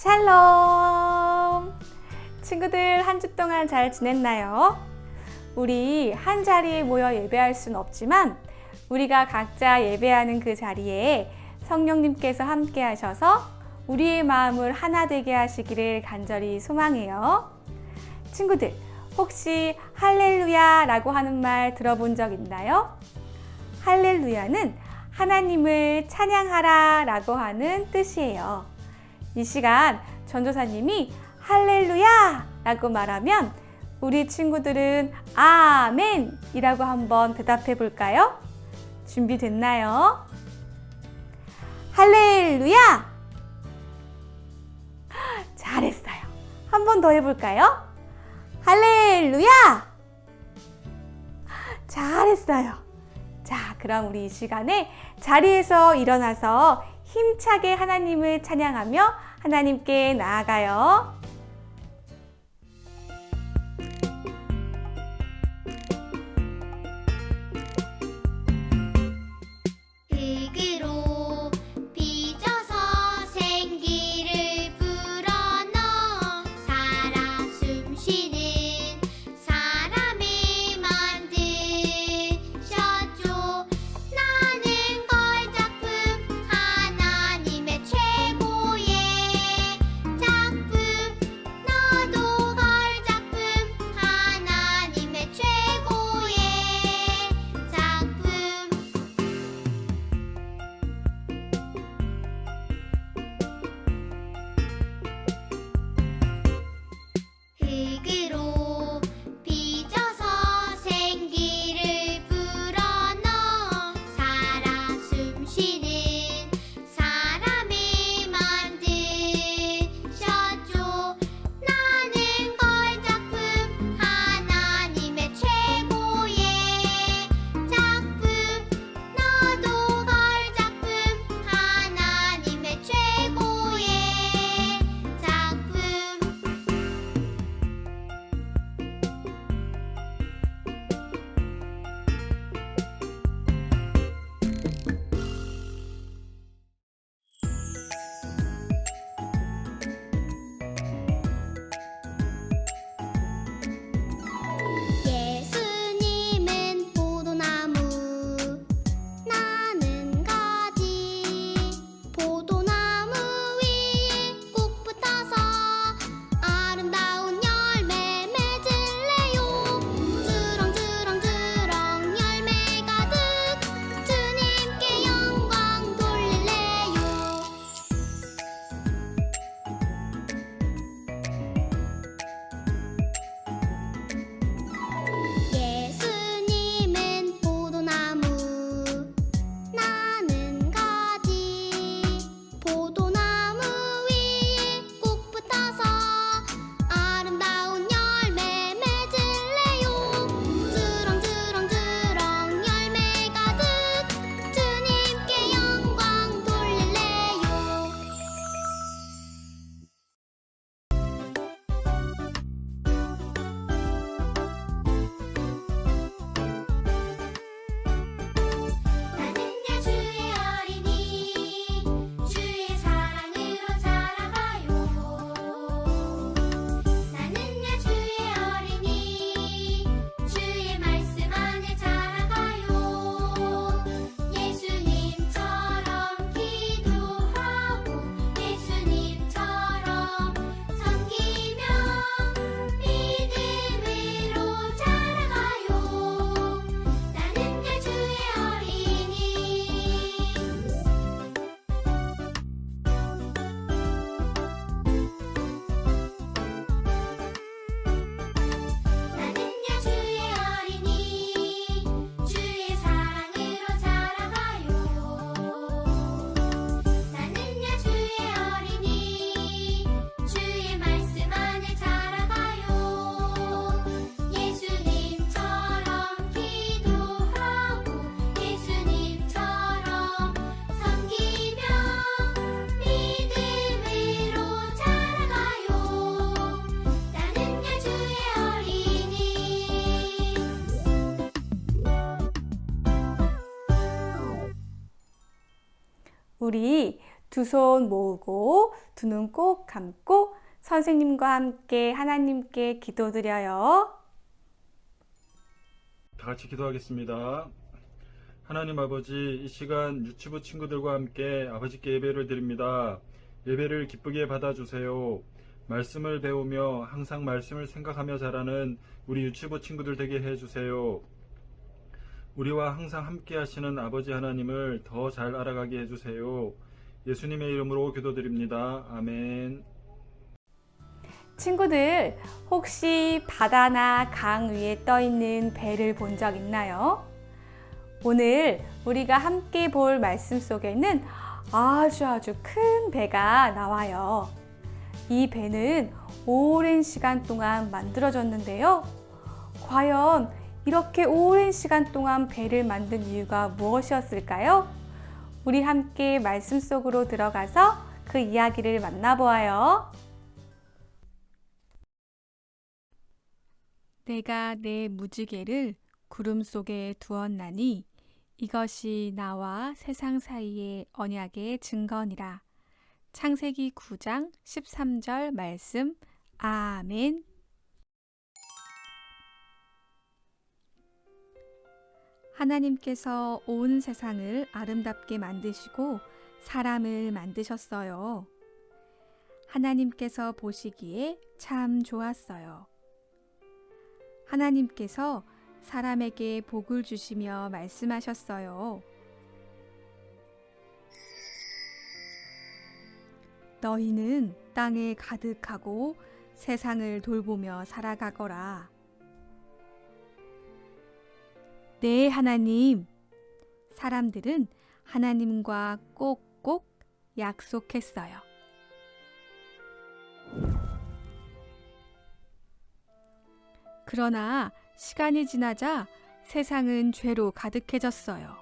샬롬! 친구들 한 주 동안 잘 지냈나요? 우리 한 자리에 모여 예배할 수는 없지만 우리가 각자 예배하는 그 자리에 성령님께서 함께 하셔서 우리의 마음을 하나 되게 하시기를 간절히 소망해요. 친구들, 혹시 할렐루야 라고 하는 말 들어본 적 있나요? 할렐루야는 하나님을 찬양하라 라고 하는 뜻이에요. 이 시간 전도사님이 할렐루야 라고 말하면 우리 친구들은 아멘 이라고 한번 대답해 볼까요? 준비됐나요? 할렐루야! 잘했어요. 한 번 더 해볼까요? 할렐루야! 잘했어요. 자, 그럼 우리 이 시간에 자리에서 일어나서 힘차게 하나님을 찬양하며 하나님께 나아가요. 흙으로 빚어서 생기를 불어넣어 살아 숨쉬는 사람을 만드셨죠. 나는 걸작품 하나님의 최고의 작품. 너도 걸작품 하나님의 최고의 작품. 흙으로 빚어서 생기를 불어넣어 살아 숨쉬는 사람을 만드셨죠. 나는 걸작품 하나님의 최고의 작품. 너도 걸작품 하나님의 최고의 작품. 예수님은 포도나무, 나는 가지. 포도나무 위에 꼭 붙어서 아름다운 열매 맺을래요. 주렁주렁주렁 열매 가득 주님께 영광 돌릴래요. 예수님은 포도나무, 나는 가지. 포도나무 위에 꼭 붙어서 아름다운 열매 맺을래요. 주렁주렁주렁 열매 가득 주님께 영광 돌릴래요. 나는야 주의 어린이, 주의 사랑으로 자라가요. 나는야 주의 어린이, 주의 말씀 안에 자라가요. 예수님처럼 기도하고 예수님처럼 섬기며 믿음으로 자라가요. 나는야 주의 어린이. 나는야 주의 어린이, 주의 사랑으로 자라가요. 나는야 주의 어린이, 주의 말씀 안에 자라가요. 예수님처럼 기도하고 예수님처럼 섬기며 믿음으로 자라가요. 나는야 주의 어린이. 우리 두 손 모으고 두 눈 꼭 감고 선생님과 함께 하나님께 기도드려요. 다 같이 기도하겠습니다. 하나님 아버지, 이 시간 유치부 친구들과 함께 아버지께 예배를 드립니다. 예배를 기쁘게 받아주세요. 말씀을 배우며 항상 말씀을 생각하며 자라는 우리 유치부 친구들 되게 해주세요. 우리와 항상 함께 하시는 아버지 하나님을 더 잘 알아가게 해주세요. 예수님의 이름으로 기도드립니다. 아멘. 친구들, 혹시 바다나 강 위에 떠 있는 배를 본 적 있나요? 오늘 우리가 함께 볼 말씀 속에는 아주 큰 배가 나와요. 이 배는 오랜 시간 동안 만들어졌는데요. 과연 이렇게 오랜 시간 동안 배를 만든 이유가 무엇이었을까요? 우리 함께 말씀 속으로 들어가서 그 이야기를 만나보아요. 내가 내 무지개를 구름 속에 두었나니 이것이 나와 세상 사이의 언약의 증거니라. 창세기 9장 13절 말씀. 아멘. 하나님께서 온 세상을 아름답게 만드시고 사람을 만드셨어요. 하나님께서 보시기에 참 좋았어요. 하나님께서 사람에게 복을 주시며 말씀하셨어요. 너희는 땅에 가득하고 세상을 돌보며 살아가거라. 네, 하나님. 사람들은 하나님과 꼭꼭 약속했어요. 그러나 시간이 지나자 세상은 죄로 가득해졌어요.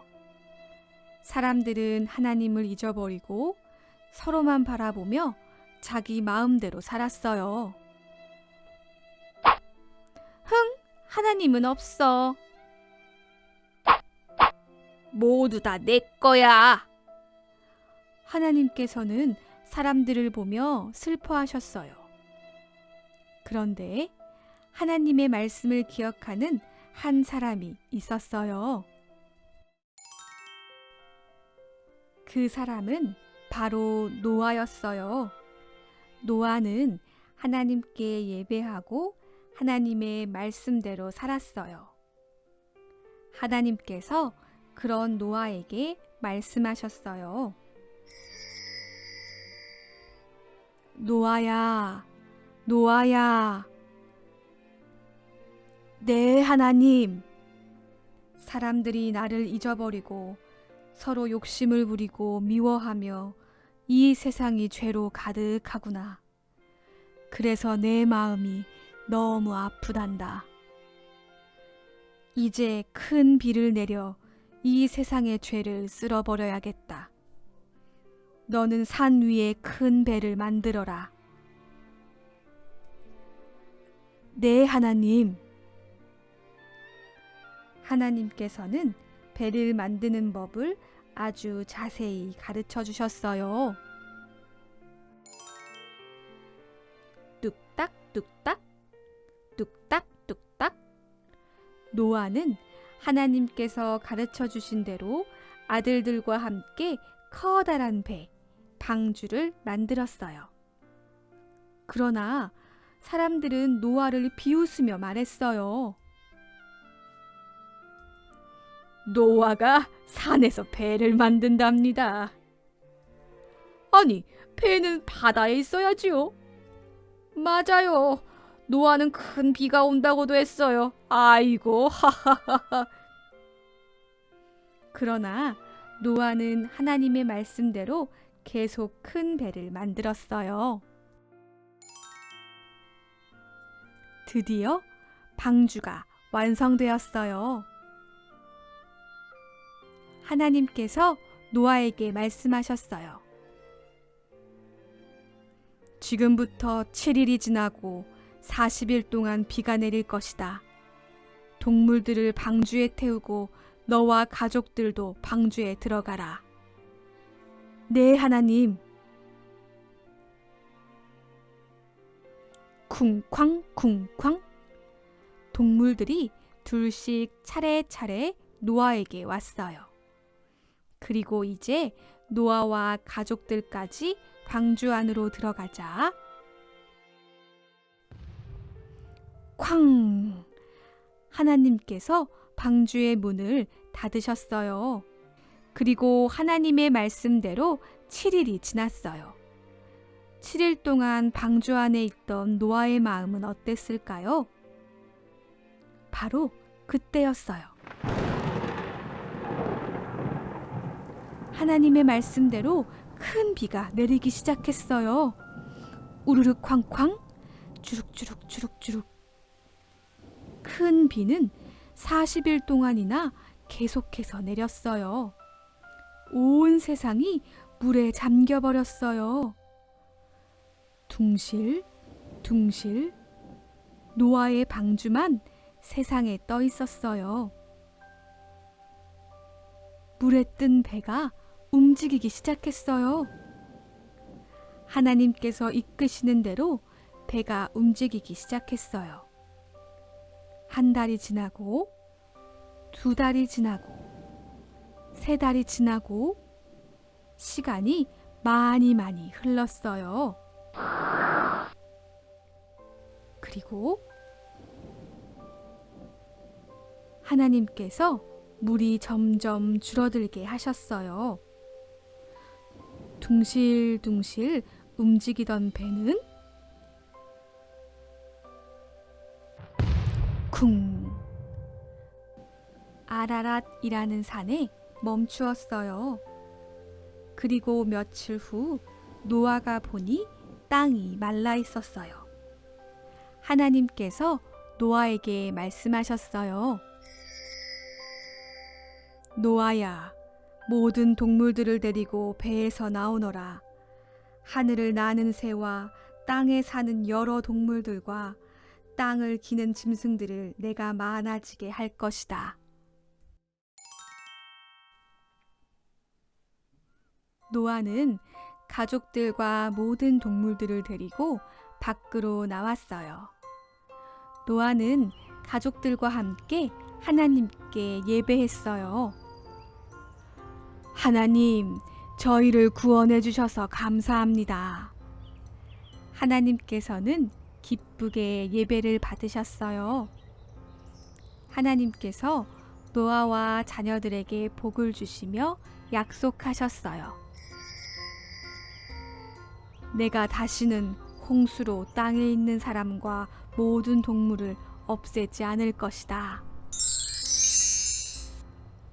사람들은 하나님을 잊어버리고 서로만 바라보며 자기 마음대로 살았어요. 하나님은 없어. 모두 다 내 거야. 하나님께서는 사람들을 보며 슬퍼하셨어요. 그런데 하나님의 말씀을 기억하는 한 사람이 있었어요. 그 사람은 바로 노아였어요. 노아는 하나님께 예배하고 하나님의 말씀대로 살았어요. 하나님께서 그런 노아에게 말씀하셨어요. 노아야, 노아야. 네, 하나님. 사람들이 나를 잊어버리고 서로 욕심을 부리고 미워하며 이 세상이 죄로 가득하구나. 그래서 내 마음이 너무 아프단다. 이제 큰 비를 내려 이 세상의 죄를 쓸어버려야겠다. 너는 산 위에 큰 배를 만들어라. 네, 하나님. 하나님께서는 배를 만드는 법을 아주 자세히 가르쳐 주셨어요. 뚝딱뚝딱, 뚝딱뚝딱. 노아는 하나님께서 가르쳐 주신 대로 아들들과 함께 커다란 배, 방주를 만들었어요. 그러나 사람들은 노아를 비웃으며 말했어요. 노아가 산에서 배를 만든답니다. 아니, 배는 바다에 있어야지요. 맞아요. 노아는 큰 비가 온다고도 했어요. 아이고, 하하하하. 그러나 노아는 하나님의 말씀대로 계속 큰 배를 만들었어요. 드디어 방주가 완성되었어요. 하나님께서 노아에게 말씀하셨어요. 지금부터 7일이 지나고 40일 동안 비가 내릴 것이다. 동물들을 방주에 태우고 너와 가족들도 방주에 들어가라. 네, 하나님. 쿵쾅 쿵쾅. 동물들이 둘씩 차례차례 노아에게 왔어요. 그리고 이제 노아와 가족들까지 방주 안으로 들어가자 쾅! 하나님께서 방주의 문을 닫으셨어요. 그리고 하나님의 말씀대로 7일이 지났어요. 7일 동안 방주 안에 있던 노아의 마음은 어땠을까요? 바로 그때였어요. 하나님의 말씀대로 큰 비가 내리기 시작했어요. 우르르 쾅쾅, 주룩주룩 주룩주룩. 큰 비는 40일 동안이나 계속해서 내렸어요. 온 세상이 물에 잠겨버렸어요. 둥실, 둥실, 노아의 방주만 세상에 떠 있었어요. 물에 뜬 배가 움직이기 시작했어요. 하나님께서 이끄시는 대로 배가 움직이기 시작했어요. 한 달이 지나고, 2달이 지나고, 3달이 지나고, 시간이 많이 흘렀어요. 그리고 하나님께서 물이 점점 줄어들게 하셨어요. 둥실둥실 움직이던 배는 쿵! 아라랏이라는 산에 멈추었어요. 그리고 며칠 후 노아가 보니 땅이 말라 있었어요. 하나님께서 노아에게 말씀하셨어요. 노아야, 모든 동물들을 데리고 배에서 나오너라. 하늘을 나는 새와 땅에 사는 여러 동물들과 땅을 기는 짐승들을 내가 많아지게 할 것이다. 노아는 가족들과 모든 동물들을 데리고 밖으로 나왔어요. 노아는 가족들과 함께 하나님께 예배했어요. 하나님, 저희를 구원해 주셔서 감사합니다. 하나님께서는 기쁘게 예배를 받으셨어요. 하나님께서 노아와 자녀들에게 복을 주시며 약속하셨어요. 내가 다시는 홍수로 땅에 있는 사람과 모든 동물을 없애지 않을 것이다.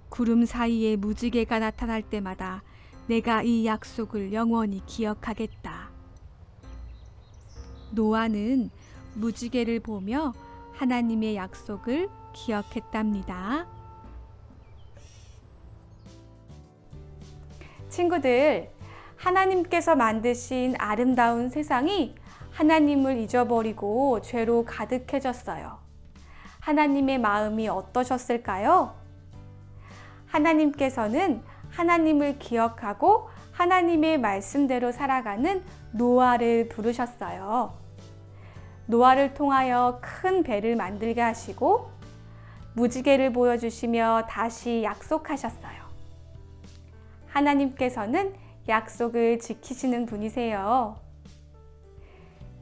구름 사이에 무지개가 나타날 때마다 내가 이 약속을 영원히 기억하겠다. 노아는 무지개를 보며 하나님의 약속을 기억했답니다. 친구들, 하나님께서 만드신 아름다운 세상이 하나님을 잊어버리고 죄로 가득해졌어요. 하나님의 마음이 어떠셨을까요? 하나님께서는 하나님을 기억하고 하나님의 말씀대로 살아가는 노아를 부르셨어요. 노아를 통하여 큰 배를 만들게 하시고 무지개를 보여주시며 다시 약속하셨어요. 하나님께서는 약속을 지키시는 분이세요.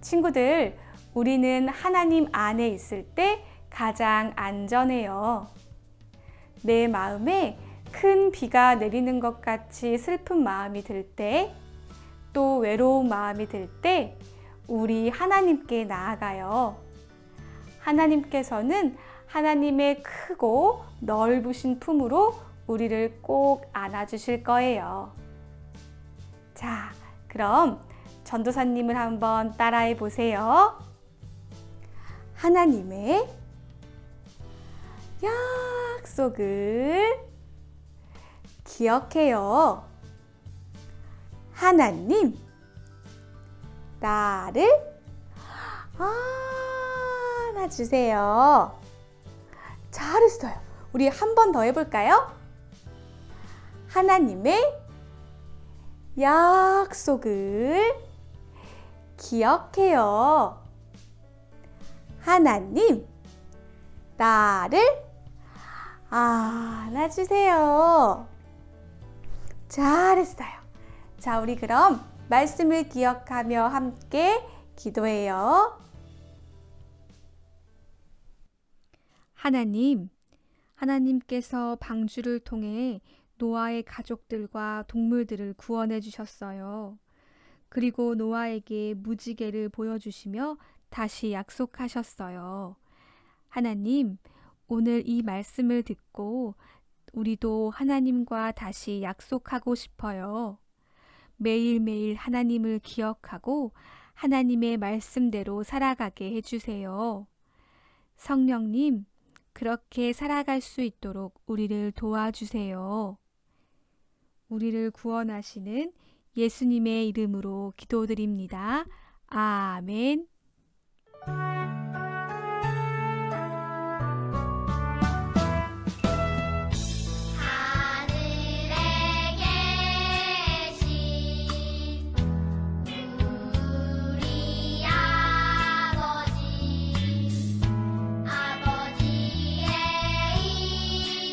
친구들, 우리는 하나님 안에 있을 때 가장 안전해요. 내 마음에 큰 비가 내리는 것 같이 슬픈 마음이 들 때, 또 외로운 마음이 들 때, 우리 하나님께 나아가요. 하나님께서는 하나님의 크고 넓으신 품으로 우리를 꼭 안아주실 거예요. 자, 그럼 전도사님을 한번 따라해 보세요. 하나님의 약속을 기억해요. 하나님, 나를 안아주세요. 잘했어요. 우리 한 번 더 해볼까요? 하나님의 약속을 기억해요. 하나님, 나를 안아주세요. 잘했어요. 자, 우리 그럼 말씀을 기억하며 함께 기도해요. 하나님, 하나님께서 방주를 통해 노아의 가족들과 동물들을 구원해 주셨어요. 그리고 노아에게 무지개를 보여주시며 다시 약속하셨어요. 하나님, 오늘 이 말씀을 듣고 우리도 하나님과 다시 약속하고 싶어요. 매일매일 하나님을 기억하고 하나님의 말씀대로 살아가게 해주세요. 성령님, 그렇게 살아갈 수 있도록 우리를 도와주세요. 우리를 구원하시는 예수님의 이름으로 기도드립니다. 아멘. 하늘에 계신 우리 아버지의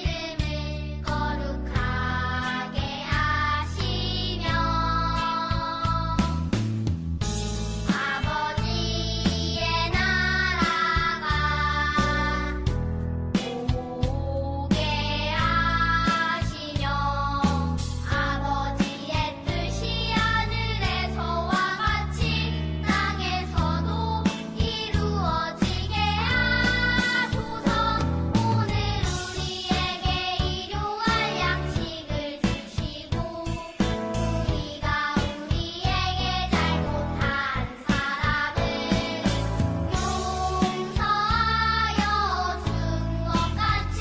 이름을 거룩하게 하시며 아버지의 나라가 오게 하시며 아버지의 뜻이 하늘에서와 같이 땅에서도 이루어지게 하소서. 오늘 우리에게 일용할 양식을 주시고 우리가 우리에게 잘못한 사람을 용서하여 준 것 같이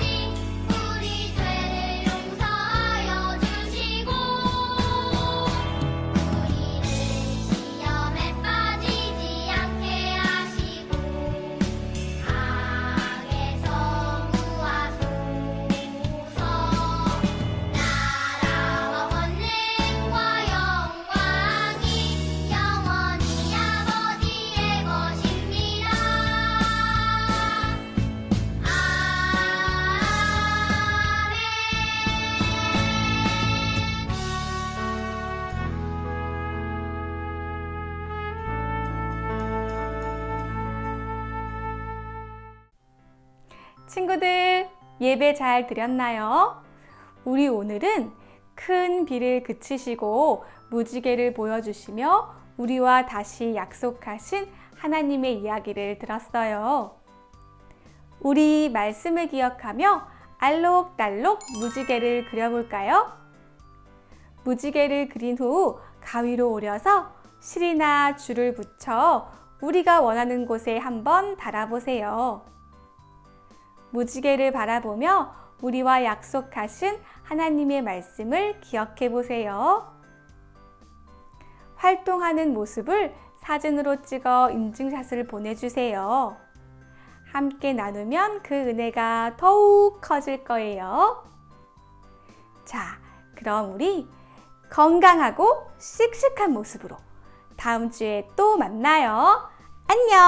우리 죄를 용서하여 주시고 우리를 시험에 빠지지 않게 하시고 악에서 구하소서. 나라와 권능과 영광이 영원히 아버지의 것입니다. 친구들, 예배 잘 드렸나요? 우리 오늘은 큰 비를 그치시고 무지개를 보여주시며 우리와 다시 약속하신 하나님의 이야기를 들었어요. 우리 말씀을 기억하며 알록달록 무지개를 그려볼까요? 무지개를 그린 후 가위로 오려서 실이나 줄을 붙여 우리가 원하는 곳에 한번 달아보세요. 무지개를 바라보며 우리와 약속하신 하나님의 말씀을 기억해 보세요. 활동하는 모습을 사진으로 찍어 인증샷을 보내주세요. 함께 나누면 그 은혜가 더욱 커질 거예요. 자, 그럼 우리 건강하고 씩씩한 모습으로 다음 주에 또 만나요. 안녕!